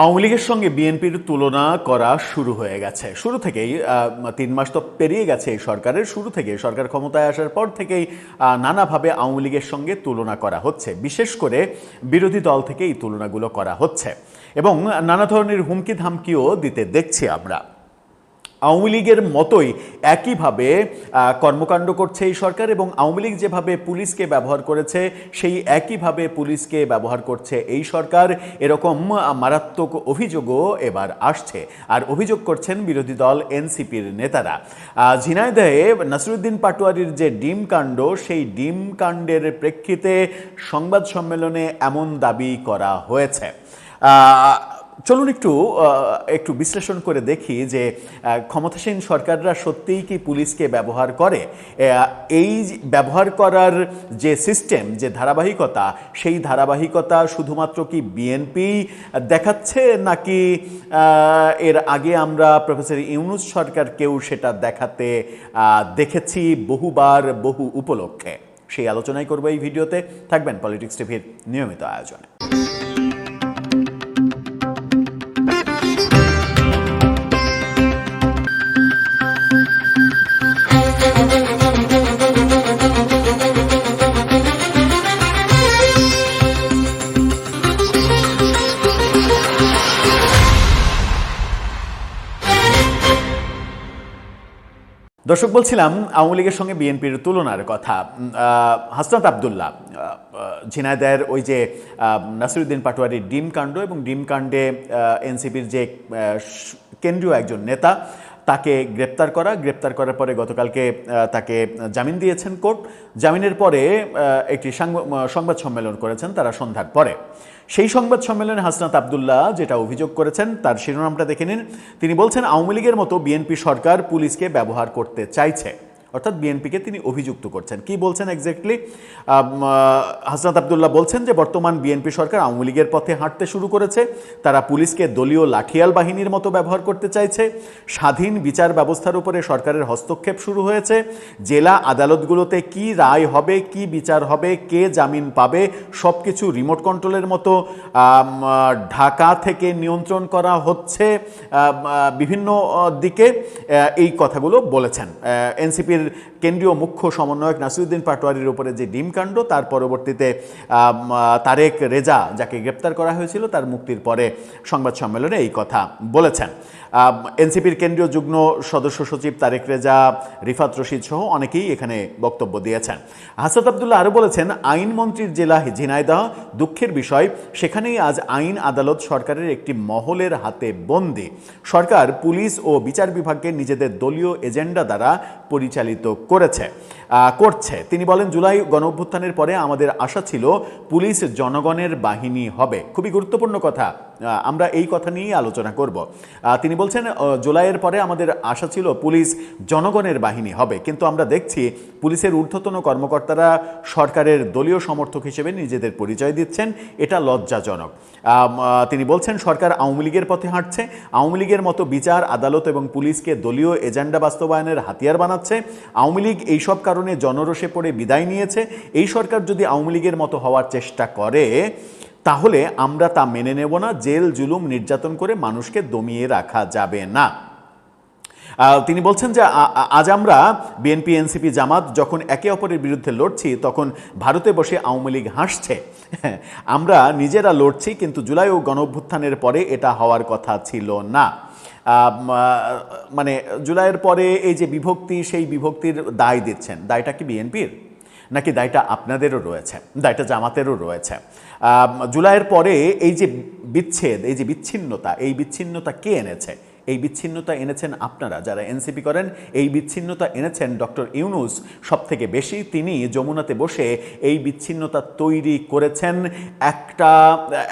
আওয়ামী লীগের সঙ্গে বিএনপির তুলনা করা শুরু হয়ে গেছে। শুরু থেকেই ৩ মাস তো পেরিয়ে গেছে এই সরকারের। শুরু থেকে সরকার ক্ষমতায় আসার পর থেকেই নানাভাবে আওয়ামী লীগের সঙ্গে তুলনা করা হচ্ছে। বিশেষ করে বিরোধী দল থেকে এই তুলনাগুলো করা হচ্ছে এবং নানা ধরনের হুমকি ধামকিও দিতে দেখছি আমরা। আওয়ামী লীগের মতোই একইভাবে কর্মকাণ্ড করছে এই সরকার এবং আওয়ামী লীগ যেভাবে পুলিশকে ব্যবহার করেছে সেই একইভাবে পুলিশকে ব্যবহার করছে এই সরকার। এরকম মারাত্মক অভিযোগও এবার আসছে, আর অভিযোগ করছেন বিরোধী দল এনসিপির নেতারা। ঝিনাইদহে নাসিরুদ্দিন পাটোয়ারির যে ডিম কাণ্ড, সেই ডিম কাণ্ডের প্রেক্ষিতে সংবাদ সম্মেলনে এমন দাবি করা হয়েছে। চলুন একটু বিশ্লেষণ করে দেখি যে ক্ষমতাসীন সরকাররা সত্যিই কি পুলিশকে ব্যবহার করে। এই ব্যবহার করার যে সিস্টেম, যে ধারাবাহিকতা, সেই ধারাবাহিকতা শুধুমাত্র কি বিএনপি দেখাচ্ছে, নাকি এর আগে আমরা প্রফেসর ইউনূস সরকারকেও সেটা দেখাতে দেখেছি বহুবার, বহু উপলক্ষে? সেই আলোচনাই করবো এই ভিডিওতে। থাকবেন পলিটিক্স টিভির নিয়মিত আয়োজনে। দর্শক, বলছিলাম আওয়ামী লীগের সঙ্গে বিএনপির তুলনার কথা। হাসনাত আবদুল্লাহ ঝিনাইদহের ওই যে নাসিরুদ্দিন পাটোয়ারির ডিম কাণ্ড এবং ডিম কাণ্ডে এনসিপির যে কেন্দ্রীয় একজন নেতা, তাকে গ্রেপ্তার করার পরে গতকালকে তাকে জামিন দিয়েছেন কোর্ট। জামিনের পরে একটি সংবাদ সম্মেলন করেছেন তারা সন্ধ্যার পরে। সেই সংবাদ সম্মেলনে হাসনাত আবদুল্লাহ যেটা অভিযোগ করেছেন তার শিরোনামটা দেখে নিন। তিনি বলছেন, আওয়ামী লীগের মতো বিএনপি সরকার পুলিশকে ব্যবহার করতে চাইছে। অর্থাৎ বিএনপিকে তিনি অভিযুক্ত করছেন। কি বলছেন এক্স্যাক্টলি? হাসনাত আবদুল্লাহ বলছেন যে বর্তমান বিএনপি সরকার আওয়ামী লীগের পথে হাঁটতে শুরু করেছে। তারা পুলিশকে দলীয় লাঠিয়াল বাহিনীর মতো ব্যবহার করতে চাইছে। স্বাধীন বিচার ব্যবস্থার উপরে সরকারের হস্তক্ষেপ শুরু হয়েছে। জেলা আদালতগুলোতে কি রায় হবে, কি বিচার হবে, কে জামিন পাবে, সব কিছু রিমোট কন্ট্রোলের মতো ঢাকা থেকে নিয়ন্ত্রণ করা হচ্ছে বিভিন্ন দিকে। এই কথাগুলো বলেছেন এনসিপির কেন্দ্রীয় মুখ্য সমন্বয়ক নাসিরুদ্দিন পাটোয়ারির উপরে যে ডিম কাণ্ড, তার পরবর্তীতে তারেক রেজা যাকে গ্রেপ্তার করা হয়েছিল তার মুক্তির পরে সংবাদ সম্মেলনে এই কথা বলেছেন। এনসিপির কেন্দ্রীয় যুগ্ম সদস্য সচিব তারেক রেজা, রিফাত রশিদ সহ অনেকেই এখানে বক্তব্য দিয়েছেন। হাসনাত আবদুল্লাহ আরও বলেছেন, আইনমন্ত্রীর জেলা ঝিনাইদহ, দুঃখের বিষয় সেখানেই আজ আইন আদালত সরকারের একটি মহলের হাতে বন্দী। সরকার পুলিশ ও বিচার বিভাগকে নিজেদের দলীয় এজেন্ডা দ্বারা পরিচালিত করছে। তিনি বলেন, জুলাই গণঅভ্যুত্থানের পরে আমাদের আশা ছিল পুলিশ জনগণের বাহিনী হবে। খুবই গুরুত্বপূর্ণ কথা, আমরা এই কথা নিয়েই আলোচনা করব। তিনি বলছেন, জুলাইয়ের পরে আমাদের আশা ছিল পুলিশ জনগণের বাহিনী হবে, কিন্তু আমরা দেখছি পুলিশের ঊর্ধ্বতন কর্মকর্তারা সরকারের দলীয় সমর্থক হিসেবে নিজেদের পরিচয় দিচ্ছেন। এটা লজ্জাজনক। তিনি বলছেন, সরকার আওয়ামী লীগের পথে হাঁটছে। আওয়ামী লীগের মতো বিচার, আদালত এবং পুলিশকে দলীয় এজেন্ডা বাস্তবায়নের হাতিয়ার বানাচ্ছে। আওয়ামী লীগ এইসব কারণে জনরোষে পড়ে বিদায় নিয়েছে। এই সরকার যদি আওয়ামী লীগের মতো হওয়ার চেষ্টা করে তাহলে আমরা তা মেনে নেব না। জেল জুলুম নির্যাতন করে মানুষকে দমিয়ে রাখা যাবে না। তিনি বলছেন যে আজ আমরা বিএনপি, এনসিপি, জামাত যখন একে অপরের বিরুদ্ধে লড়ছি তখন ভারতে বসে আওয়ামী লীগ হাসছে। আমরা নিজেরা লড়ছি, কিন্তু জুলাই ও গণঅভ্যুত্থানের পরে এটা হওয়ার কথা ছিল না। মানে জুলাইয়ের পরে এই যে বিভক্তি, সেই বিভক্তির দায় দিচ্ছেন। দায়টা কি বিএনপির, নাকি দায়টা আপনাদেরও রয়েছে, দায়টা জামাতেরও রয়েছে? জুলাইয়ের পরে এই যে বিচ্ছেদ, এই যে বিচ্ছিন্নতা, এই বিচ্ছিন্নতা কে এনেছে? এই বিচ্ছিন্নতা এনেছেন আপনারা যারা এনসিপি করেন। এই বিচ্ছিন্নতা এনেছেন ডক্টর ইউনূস সব থেকে বেশি। তিনি যমুনাতে বসে এই বিচ্ছিন্নতা তৈরি করেছেন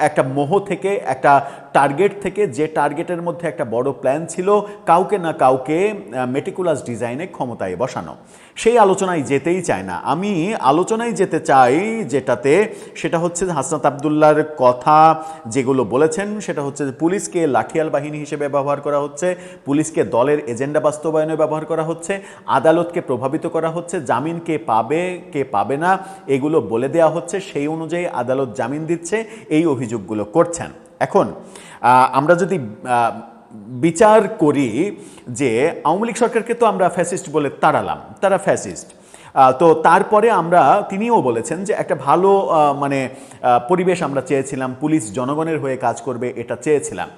একটা মোহ থেকে, একটা টার্গেট থেকে, যে টার্গেটের মধ্যে একটা বড় প্ল্যান ছিল কাউকে না কাউকে মেটিকুলাস ডিজাইনে ক্ষমতায় বসানো। সেই আলোচনায় যেতেই চায় না। আমি আলোচনায় যেতে চাই যেটাতে, সেটা হচ্ছে হাসনাত আবদুল্লাহর কথা যেগুলো বলেছেন, সেটা হচ্ছে পুলিশকে লাঠিয়াল বাহিনী হিসেবে ব্যবহার করা হচ্ছে, পুলিশকে দলের এজেন্ডা বাস্তবায়নে ব্যবহার করা হচ্ছে, আদালতকে প্রভাবিত করা হচ্ছে, জামিন কে পাবে কে পাবে না এগুলো বলে দেওয়া হচ্ছে, সেই অনুযায়ী আদালত জামিন দিচ্ছে, এই অভিযোগগুলো করছেন। এখন আমরা যদি বিচার করি যে আওয়ামী লীগ সরকারকে তো আমরা ফ্যাসিস্ট বলে তাড়ালাম, তারা ফ্যাসিস্ট, তো তারপরে আমরা, তিনিও বলেছেন যে একটা ভালো মানে পরিবেশ আমরা চেয়েছিলাম, পুলিশ জনগণের হয়ে কাজ করবে এটা চেয়েছিলাম।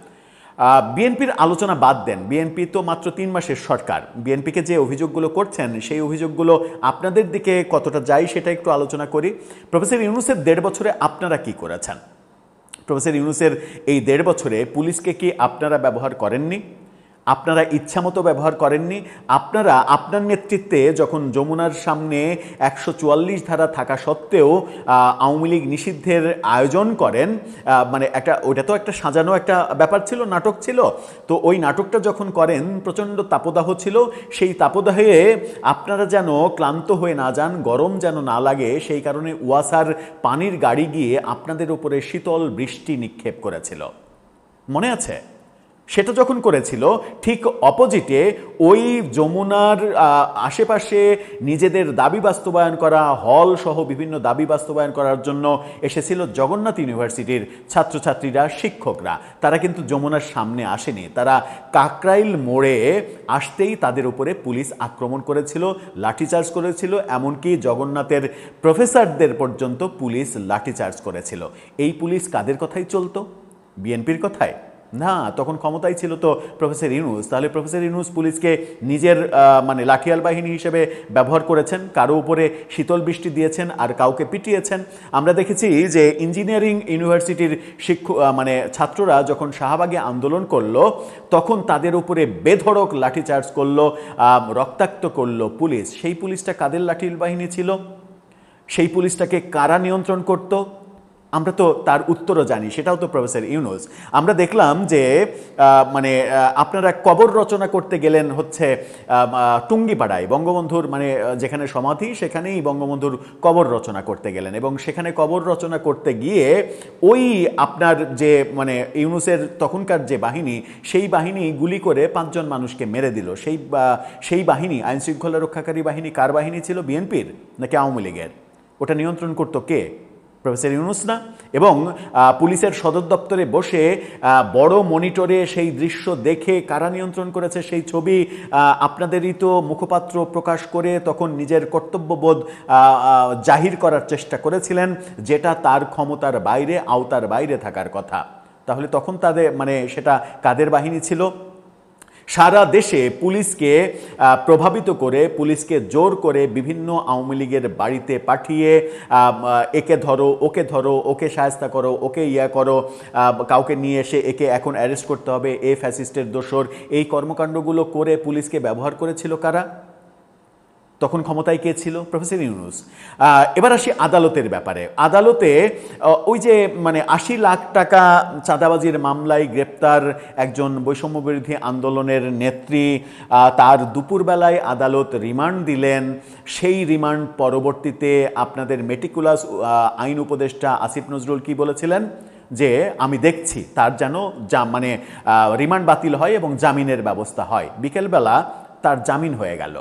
বিএনপির আলোচনা বাদ দেন, বিএনপি তো মাত্র 3 মাসের সরকার, বিএনপিকে যে অভিযোগগুলো করছেন সেই অভিযোগগুলো আপনাদের দিকে কতটা যায় সেটা একটু আলোচনা করি। প্রফেসর ইউনূসের 1.5 বছরে আপনারা কি করেছেন? প্রফেসর ইউনূসের এই 1.5 বছরে পুলিশকে কি আপনারা ব্যবহার করেননি? আপনারা ইচ্ছামতো ব্যবহার করেননি? আপনারা আপনার নেতৃত্বে যখন যমুনার সামনে 144 ধারা থাকা সত্ত্বেও আওয়ামী লীগ নিষিদ্ধের আয়োজন করেন, মানে ওইটা তো একটা সাজানো একটা ব্যাপার ছিল, নাটক ছিল, তো ওই নাটকটা যখন করেন প্রচণ্ড তাপদাহ ছিল, সেই তাপদাহে আপনারা যেন ক্লান্ত হয়ে না যান, গরম যেন না লাগে, সেই কারণে ওয়াসার পানির গাড়ি গিয়ে আপনাদের উপরে শীতল বৃষ্টি নিক্ষেপ করেছিল, মনে আছে? সেটা যখন করেছিল ঠিক অপোজিটে ওই যমুনার আশেপাশে নিজেদের দাবি বাস্তবায়ন করা, হল সহ বিভিন্ন দাবি বাস্তবায়ন করার জন্য এসেছিল জগন্নাথ ইউনিভার্সিটির ছাত্রছাত্রীরা, শিক্ষকরা। তারা কিন্তু যমুনার সামনে আসেনি, তারা কাকরাইল মোড়ে আসতেই তাদের উপরে পুলিশ আক্রমণ করেছিল, লাঠিচার্জ করেছিল, এমনকি জগন্নাথের প্রফেসরদের পর্যন্ত পুলিশ লাঠিচার্জ করেছিল। এই পুলিশ কাদের কথাই চলতো? বিএনপির কথায় না, তখন ক্ষমতায় ছিল তো প্রফেসর ইউনূস। তাহলে প্রফেসর ইউনূস পুলিশকে নিজের মানে লাঠিয়াল বাহিনী হিসেবে ব্যবহার করেছেন, কারো উপরে শীতল বৃষ্টি দিয়েছেন আর কাউকে পিটিয়েছেন। আমরা দেখেছি যে ইঞ্জিনিয়ারিং ইউনিভার্সিটির মানে ছাত্ররা যখন শাহবাগে আন্দোলন করলো তখন তাদের উপরে বেধড়ক লাঠিচার্জ করলো, রক্তাক্ত করলো পুলিশ। সেই পুলিশটা কাদের লাঠিয়াল বাহিনী ছিল? সেই পুলিশটাকে কারা নিয়ন্ত্রণ করত? আমরা তো তার উত্তরও জানি, সেটাও তো প্রফেসর ইউনূস। আমরা দেখলাম যে মানে আপনারা কবর রচনা করতে গেলেন হচ্ছে টুঙ্গিপাড়ায়, বঙ্গবন্ধুর মানে যেখানে সমাধি সেখানেই বঙ্গবন্ধুর কবর রচনা করতে গেলেন, এবং সেখানে কবর রচনা করতে গিয়ে ওই আপনার যে মানে ইউনূসের তখনকার যে বাহিনী, সেই বাহিনী গুলি করে 5 জন মানুষকে মেরে দিল। সেই বাহিনী, আইন শৃঙ্খলা রক্ষাকারী বাহিনী কার বাহিনী ছিল? বিএনপির নাকি আওয়ামী লীগের? ওটা নিয়ন্ত্রণ করতো কে? প্রফেসর ইউনূস না? এবং পুলিশের সদর দপ্তরে বসে বড় মনিটরে সেই দৃশ্য দেখে কারা নিয়ন্ত্রণ করেছে সেই ছবি আপনাদেরই তো মুখপাত্র প্রকাশ করে তখন নিজের কর্তব্যবোধ জাহির করার চেষ্টা করেছিলেন, যেটা তার ক্ষমতার বাইরে, আওতার বাইরে থাকার কথা। তাহলে তখন তাদের মানে সেটা কাদের বাহিনী ছিল? সারা দেশে পুলিশকে প্রভাবিত করে, পুলিশকে জোর করে বিভিন্ন আওয়ামী লীগের বাড়িতে পাঠিয়ে একে ধরো, ওকে ধরো, ওকে শায়েস্তা করো, ওকে ইয়া করো, কাউকে নিয়ে এসে একে এখন অ্যারেস্ট করতে হবে, এ ফ্যাসিস্টের দোসর, এই কর্মকাণ্ডগুলো করে পুলিশকে ব্যবহার করেছিল কারা? তখন ক্ষমতায় কে ছিল? প্রফেসর ইউনূস। এবার আসি আদালতের ব্যাপারে। আদালতে ওই যে মানে 80 লাখ টাকা চাঁদাবাজির মামলায় গ্রেপ্তার একজন বৈষম্য বিরোধী আন্দোলনের নেত্রী, তার দুপুরবেলায় আদালত রিমান্ড দিলেন। সেই রিমান্ড পরবর্তীতে আপনাদের মেটিকুলাস আইন উপদেষ্টা আসিফ নজরুল কি বলেছিলেন? যে আমি দেখছি তার যেন মানে রিমান্ড বাতিল হয় এবং জামিনের ব্যবস্থা হয়। বিকেলবেলা তার জামিন হয়ে গেল,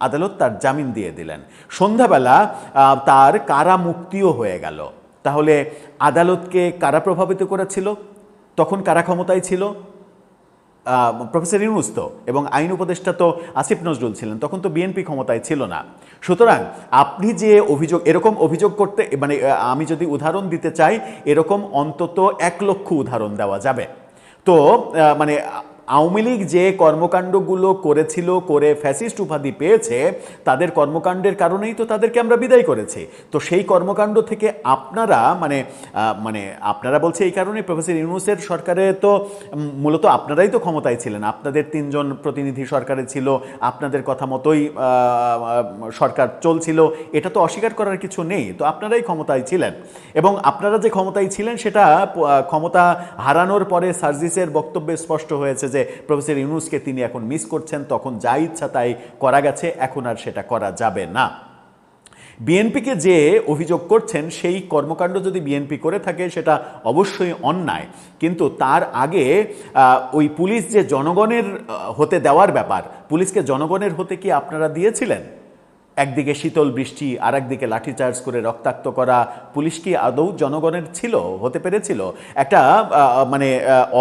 আদালত তার জামিন দিয়ে দিলেন। সন্ধ্যাবেলা তার কারা মুক্তিও হয়ে গেল। তাহলে আদালতকে কারা প্রভাবিত করেছিল? তখন কারা ক্ষমতায় ছিল? প্রফেসর ইউনূস তো, এবং আইন উপদেষ্টা তো আসিফ নজরুল ছিলেন, তখন তো বিএনপি ক্ষমতায় ছিল না। সুতরাং আপনি যে অভিযোগ, এরকম অভিযোগ করতে মানে আমি যদি উদাহরণ দিতে চাই, এরকম অন্তত 1 লক্ষ উদাহরণ দেওয়া যাবে। তো মানে আওয়ামী লীগ যে কর্মকাণ্ডগুলো করেছিল, করে ফ্যাসিস্ট উপাধি পেয়েছে, তাদের কর্মকাণ্ডের কারণেই তো তাদেরকে আমরা বিদায় করেছি। তো সেই কর্মকাণ্ড থেকে আপনারা মানে আপনারা বলছে এই কারণে প্রফেসর ইউনূসের সরকারে তো মূলত আপনারাই তো ক্ষমতায় ছিলেন, আপনাদের 3 জন প্রতিনিধি সরকারে ছিল, আপনাদের কথা মতোই সরকার চলছিল, এটা তো অস্বীকার করার কিছু নেই। তো আপনারাই ক্ষমতায় ছিলেন, এবং আপনারা যে ক্ষমতায় ছিলেন সেটা ক্ষমতা হারানোর পরে সার্জিসের বক্তব্যে স্পষ্ট হয়েছে যে প্রফেসর ইউনূসকে তিনি এখন মিস করছেন, তখন যা ইচ্ছা তাই করা গেছে, এখন আর সেটা করা যাবে না। বিএনপিকে যে অভিযোগ করছেন সেই কর্মকাণ্ড যদি বিএনপি করে থাকে সেটা অবশ্যই অন্যায়, কিন্তু তার আগে ওই পুলিশ যে জনগণের হতে দেওয়ার ব্যাপার, পুলিশকে জনগণের হতে কি আপনারা দিয়েছিলেন? একদিকে শীতল বৃষ্টি আর একদিকে লাঠিচার্জ করে রক্তাক্ত করা পুলিশ কি আদৌ জনগণের ছিল, হতে পেরেছিল? একটা মানে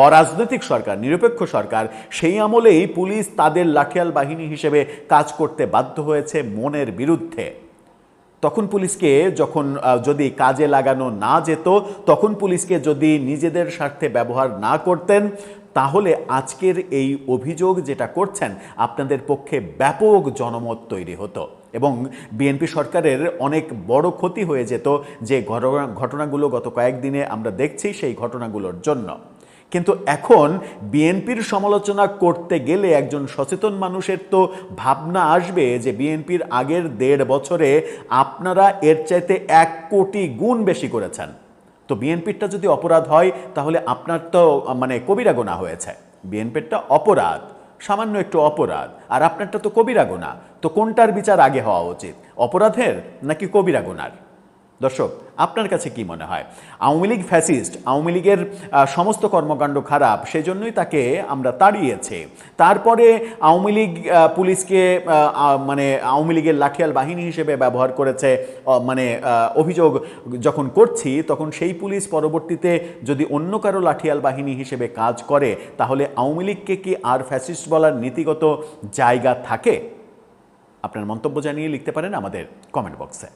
অরাজনৈতিক সরকার, নিরপেক্ষ সরকার, সেই আমলেই পুলিশ তাদের লাঠিয়াল বাহিনী হিসেবে কাজ করতে বাধ্য হয়েছে মনের বিরুদ্ধে। তখন পুলিশকে যখন যদি কাজে লাগানো না যেত, তখন পুলিশকে যদি নিজেদের স্বার্থে ব্যবহার না করতেন, তাহলে আজকের এই অভিযোগ যেটা করছেন আপনাদের পক্ষে ব্যাপক জনমত তৈরি হতো এবং বিএনপি সরকারের অনেক বড় ক্ষতি হয়ে যেত, যে ঘটনাগুলো গত কয়েকদিনে আমরা দেখছি সেই ঘটনাগুলোর জন্য। কিন্তু এখন বিএনপির সমালোচনা করতে গেলে একজন সচেতন মানুষের তো ভাবনা আসবে যে বিএনপির আগের 1.5 বছরে আপনারা এর চাইতে 1 কোটি গুণ বেশি করেছেন। তো বিএনপিরটা যদি অপরাধ হয় তাহলে আপনার তো মানে কবিরা গুনাহ হয়েছে। বিএনপিরটা অপরাধ, সামান্য একটু অপরাধ, আর আপনারটা তো কবিরা গুনাহ। তো কোনটার বিচার আগে হওয়া উচিত, অপরাধের নাকি কবিরা গুনার? দর্শক, আপনার কাছে কি মনে হয়? আওয়ামী লীগ ফ্যাসিস্ট, আওয়ামী লীগের সমস্ত কর্মকাণ্ড খারাপ, সেজন্যই তাকে আমরা তাড়িয়েছি। তারপরে আওয়ামী লীগ পুলিশকে মানে আওয়ামী লীগের লাঠিয়াল বাহিনী হিসেবে ব্যবহার করেছে, মানে অভিযোগ যখন করছি, তখন সেই পুলিশ পরবর্তীতে যদি অন্য কারো লাঠিয়াল বাহিনী হিসেবে কাজ করে, তাহলে আওয়ামী লীগকে কি আর ফ্যাসিস্ট বলার নীতিগত জায়গা থাকে? আপনার মন্তব্য জানিয়ে লিখতে পারেন আমাদের কমেন্ট বক্সে।